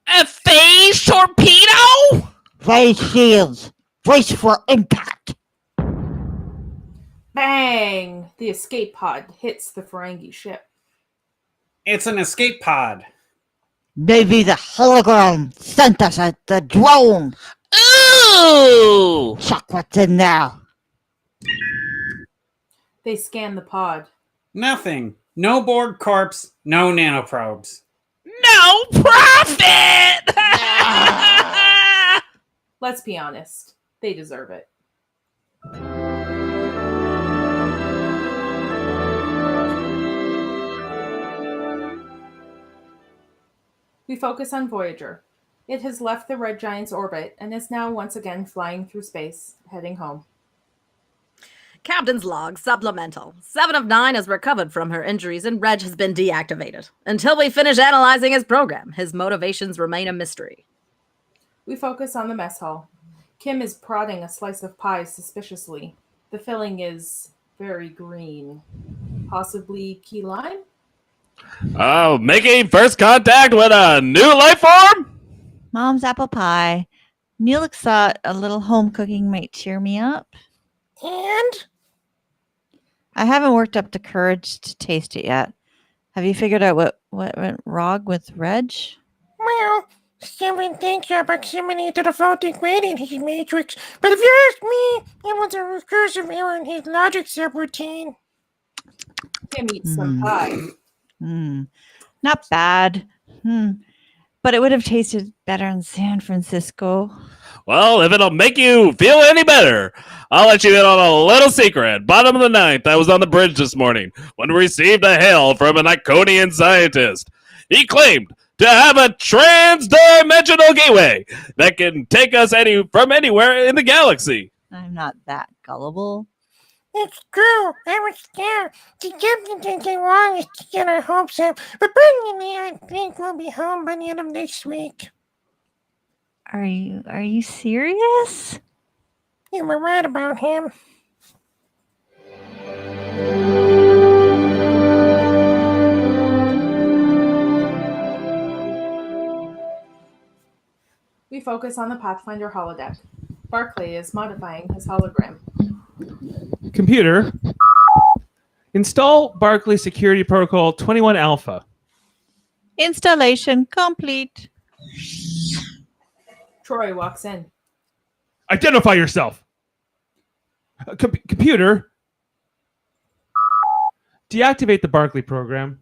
A phage torpedo? Phase shields. Brace for impact. Bang! The escape pod hits the Ferengi ship. It's an escape pod. Maybe the hologram sent us the drone. Ooh! Check what's in there. They scan the pod. Nothing. No Borg corpse, no nanoprobes. No profit! Let's be honest. They deserve it. We focus on Voyager. It has left the Red Giant's orbit and is now once again flying through space, heading home. Captain's log, supplemental. 7 of 9 has recovered from her injuries and Reg has been deactivated. Until we finish analyzing his program, his motivations remain a mystery. We focus on the mess hall. Kim is prodding a slice of pie suspiciously. The filling is very green. Possibly key lime? Oh, making first contact with a new life form? Mom's apple pie. Neelix thought a little home cooking might cheer me up. And? I haven't worked up the courage to taste it yet. Have you figured out what went wrong with Reg? Well, 7 thinks your proximity to the fault degraded his matrix, but if you ask me, it was a recursive error in his logic subroutine. Kim eats some pie. Not bad. But it would have tasted better in San Francisco. Well, if it'll make you feel any better, I'll let you in on a little secret. Bottom of the ninth, I was on the bridge this morning when we received a hail from an Iconian scientist. He claimed to have a trans-dimensional gateway that can take us from anywhere in the galaxy. I'm not that gullible. It's true. I was there. The captain thinks they want us to get our hopes up, but personally, I think we'll be home by the end of next week. Are you serious? You were right about him. We focus on the Pathfinder holodeck. Barclay is modifying his hologram. Computer, install Barclay Security Protocol 21 Alpha. Installation complete. Troi walks in. Identify yourself. Computer, deactivate the Barclay program.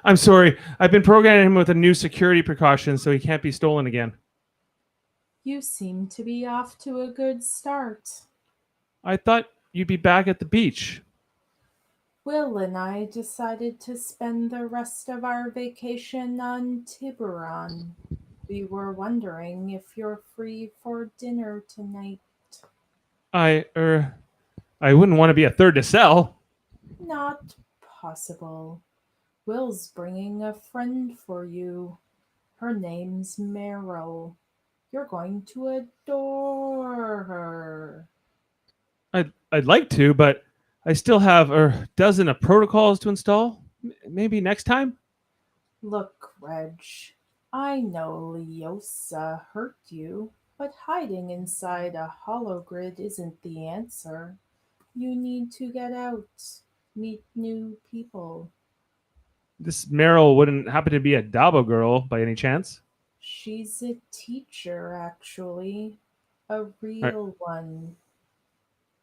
I'm sorry. I've been programming him with a new security precaution so he can't be stolen again. You seem to be off to a good start. I thought you'd be back at the beach. Will and I decided to spend the rest of our vacation on Tiburon. We were wondering if you're free for dinner tonight. I wouldn't want to be a third to sell. Not possible. Will's bringing a friend for you. Her name's Meryl. You're going to adore her. I'd like to, but I still have a dozen of protocols to install. Maybe next time? Look, Reg, I know Leosa hurt you, but hiding inside a hologrid isn't the answer. You need to get out, meet new people. This Meryl wouldn't happen to be a Dabo girl by any chance? She's a teacher, actually. A real one.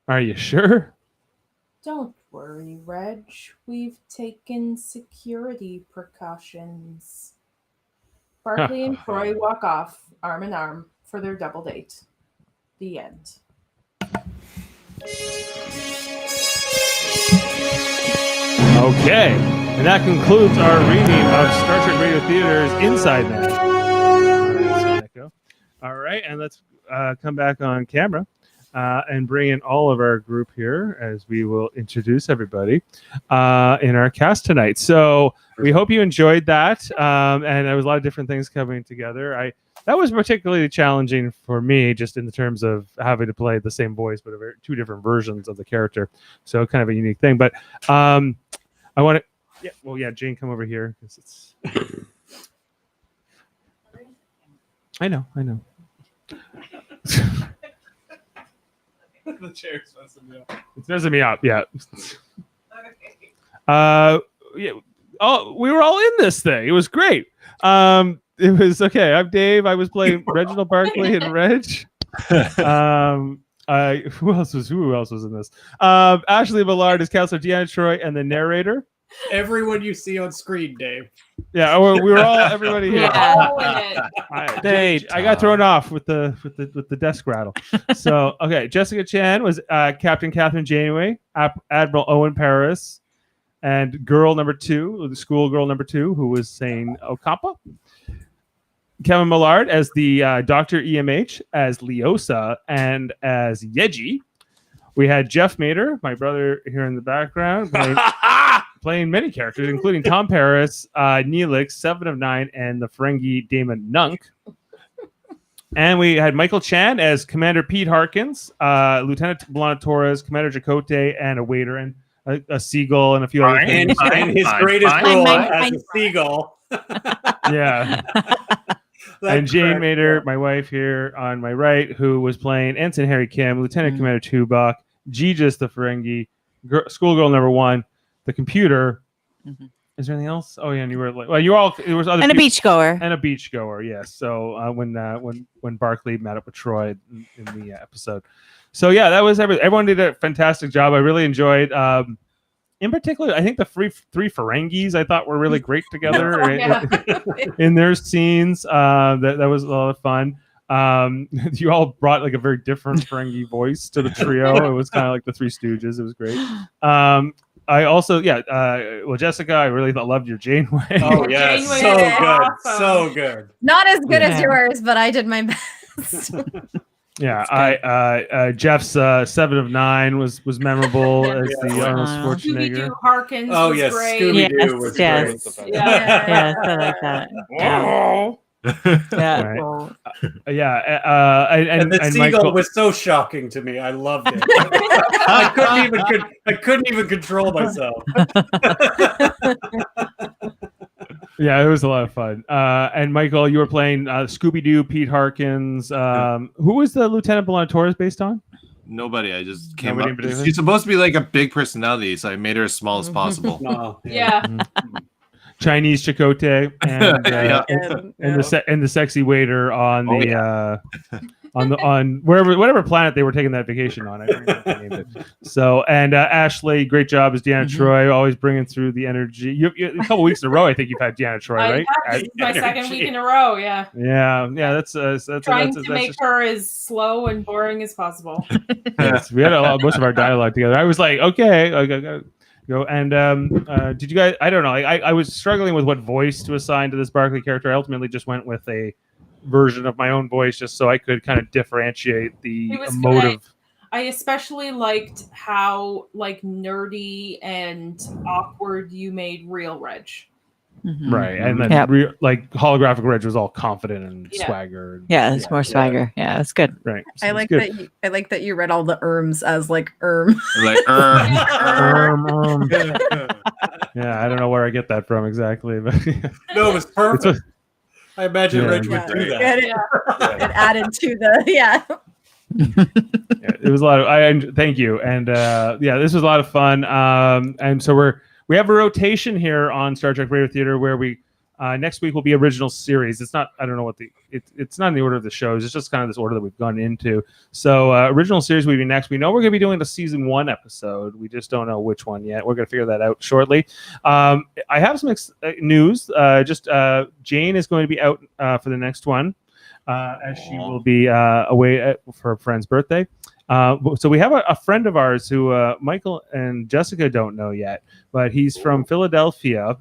Are you sure? Don't worry, Reg. We've taken security precautions. Barclay and Troi walk off, arm in arm, for their double date. The end. Okay. And that concludes our reading of Star Trek Radio Theater's Inside Man. All right, and let's come back on camera and bring in all of our group here as we will introduce everybody in our cast tonight. So we hope you enjoyed that, and there was a lot of different things coming together. That was particularly challenging for me, just in the terms of having to play the same voice, but two different versions of the character. So kind of a unique thing. But I want to. Yeah, Jane, come over here. It's... I know. The chair's messing me up. It's messing me up, yeah. Yeah. Oh, we were all in this thing. It was great. It was okay. I'm Dave. I was playing Reginald, Barclay, and Reg. Who else was in this? Ashley Millard is Counsellor, Deanna, Troi, and the narrator. Everyone you see on screen, Dave. Yeah, we were all everybody here. Yeah. I got thrown off with the desk rattle. So okay, Jessica Chan was Captain Kathryn Janeway, Admiral Owen Paris, and girl number 2, the schoolgirl number 2, who was saying Okapa. Kevin Millard as the Dr. EMH, as Leosa, and as Yeggie. We had Jeff Mater, my brother here in the background, playing many characters, including Tom Paris, Neelix, 7 of 9, and the Ferengi Damon Nunk. And we had Michael Chan as Commander Pete Harkins, Lieutenant Blana Torres, Commander Chakotay, and a waiter, and a seagull, and a few other things. And his greatest role as a seagull. Yeah. And Jane Mater, my wife here on my right, who was playing Ensign Harry Kim, Lieutenant Commander Tuvok, Gegis the Ferengi, schoolgirl number 1, the computer. Is there anything else? Oh yeah, and you were like, well, you all there was other And a people, beachgoer. and a beachgoer. Yes. So when Barclay met up with Troi in the episode. So yeah, that was everything. Everyone did a fantastic job. I really enjoyed. In particular, I think the three Ferengis I thought were really great together in their scenes. That was a lot of fun. You all brought like a very different Ferengi voice to the trio. It was kind of like the Three Stooges. It was great. I also, Jessica, I really loved your Janeway. Oh yeah, Janeway so is good, awesome. so good. Not as good as yours, but I did my best. Yeah, Jeff's 7 of 9 was memorable as the Arnold Schwarzenegger. Scooby-Doo Harkins Oh was yes, great. Scooby-Doo was Yes. great. Yeah. Yes, I like that. Yeah. Yeah. Right. Yeah. And the and seagull Michael, was so shocking to me. I loved it. I couldn't even control myself. yeah, it was a lot of fun. And Michael, you were playing Scooby Doo, Pete Harkins. Who was the Lieutenant B'Elanna Torres based on? Nobody. I just came Nobody up. in particular? She's supposed to be like a big personality, so I made her as small as possible. No, Yeah. Chinese Chakotay and, Yeah. and the sexy waiter on Oh, the on whatever planet they were taking that vacation on. I forget what they named it. So and Ashley, great job as Deanna Troi, always bringing through the energy. You, a couple weeks in a row, I think you've had Deanna Troi, right? This is my second week in a row. Yeah. Yeah, that's Trying to make her as slow and boring as possible. Yes, we had most of our dialogue together. I was like, okay, I gotta go. And did you guys? I don't know. I was struggling with what voice to assign to this Barclay character. I ultimately just went with a version of my own voice, just so I could kind of differentiate the emotive. I especially liked how like nerdy and awkward you made real Reg. Right, and then like holographic Reg was all confident and swagger. And, Yeah, it's more swagger. Yeah, it's good. Right. I So like it's that. I like that you read all the erms as like erm. Like, Yeah, I don't know where I get that from exactly, but no, it was perfect. I imagine Reg would do that. It added to the it was a lot of thank you. And this was a lot of fun. And so we have a rotation here on Star Trek Radio Theater where we next week will be original series. It's not, I don't know what it's not in the order of the shows. It's just kind of this order that we've gone into. So original series will be next. We know we're going to be doing the season 1 episode. We just don't know which one yet. We're going to figure that out shortly. I have some news. Jane is going to be out for the next one as she will be away for a friend's birthday. So we have a friend of ours who Michael and Jessica don't know yet, but he's from Philadelphia.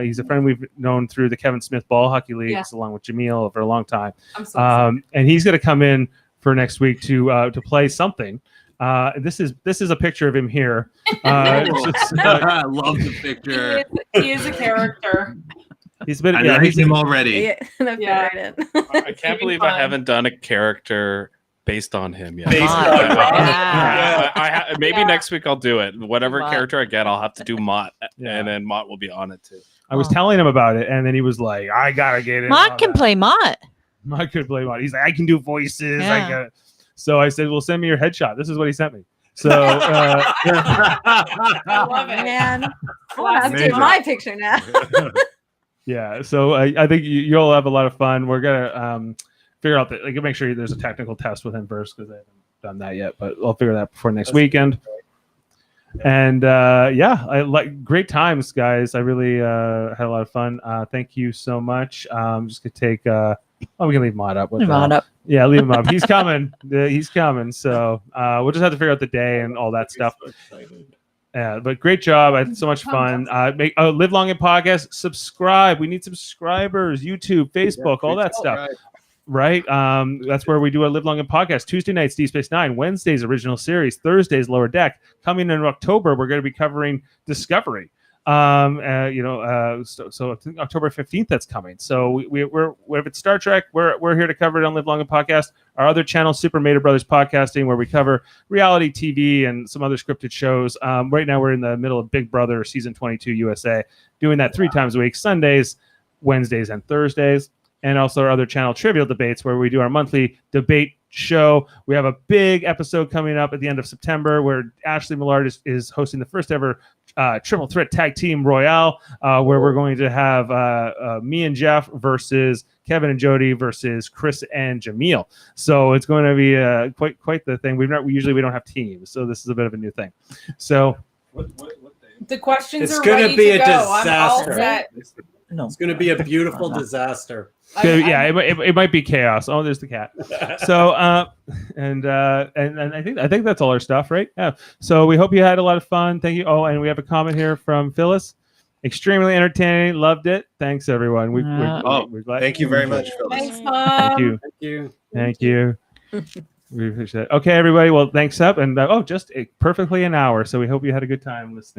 He's a friend we've known through the Kevin Smith Ball Hockey Leagues, along with Jamil for a long time. I'm so excited. And he's going to come in for next week to play something. This is a picture of him here. I love the picture. He is a character. He's been. I like him already. I can't believe I haven't done a character based on him yet. Maybe next week I'll do it. Whatever character I get, I'll have to do Mott, and then Mott will be on it too. I was telling him about it, and then he was like, "I gotta get it." Mott can play Mott. Mott could play Mott. He's like, "I can do voices." Yeah. So I said, "Well, send me your headshot." This is what he sent me. So I love it, man. I'll do my picture now. Yeah. So I think you'll have a lot of fun. We're gonna figure out that, like, make sure there's a technical test with him first because I haven't done that yet. But I'll figure that out before next weekend. And I like great times, guys. I really had a lot of fun. Thank you so much. Just gonna take. We can leave Mott up. Leave Mott up. Yeah, leave him up. He's coming. He's coming. So we'll just have to figure out the day and all that stuff. Yeah, but great job. I had so much fun. Live long and podcast. Subscribe. We need subscribers. YouTube, Facebook, all that stuff. Right. That's where we do a Live Long and podcast. Tuesday nights, Deep Space Nine. Wednesdays, original series. Thursdays, Lower Deck. Coming in October, we're going to be covering Discovery. So I think October 15th that's coming. So we're if it's Star Trek, we're here to cover it on Live Long and Podcast. Our other channel, Super Mater Brothers Podcasting, where we cover reality TV and some other scripted shows. Right now we're in the middle of Big Brother season 22 USA, doing that 3 times a week, Sundays, Wednesdays, and Thursdays. And also our other channel, Trivial Debates, where we do our monthly debate show. We have a big episode coming up at the end of September where Ashley Millard is hosting the first ever Triple Threat Tag Team Royale, where we're going to have me and Jeff versus Kevin and Jody versus Chris and Jamil. So it's going to be quite the thing. We usually don't have teams, so this is a bit of a new thing. So the questions it's are going ready to be a go. disaster. I'm all set. No. It's going to be a beautiful disaster. It might be chaos. Oh, there's the cat. So and I think that's all our stuff, right? Yeah. So we hope you had a lot of fun. Thank you. Oh, and we have a comment here from Phyllis. Extremely entertaining. Loved it. Thanks, everyone. We're glad. Thank you very much, Phyllis. Thanks, Mom. Thank you. We appreciate it. Okay, everybody. Well, thanks up. And just perfectly an hour. So we hope you had a good time listening.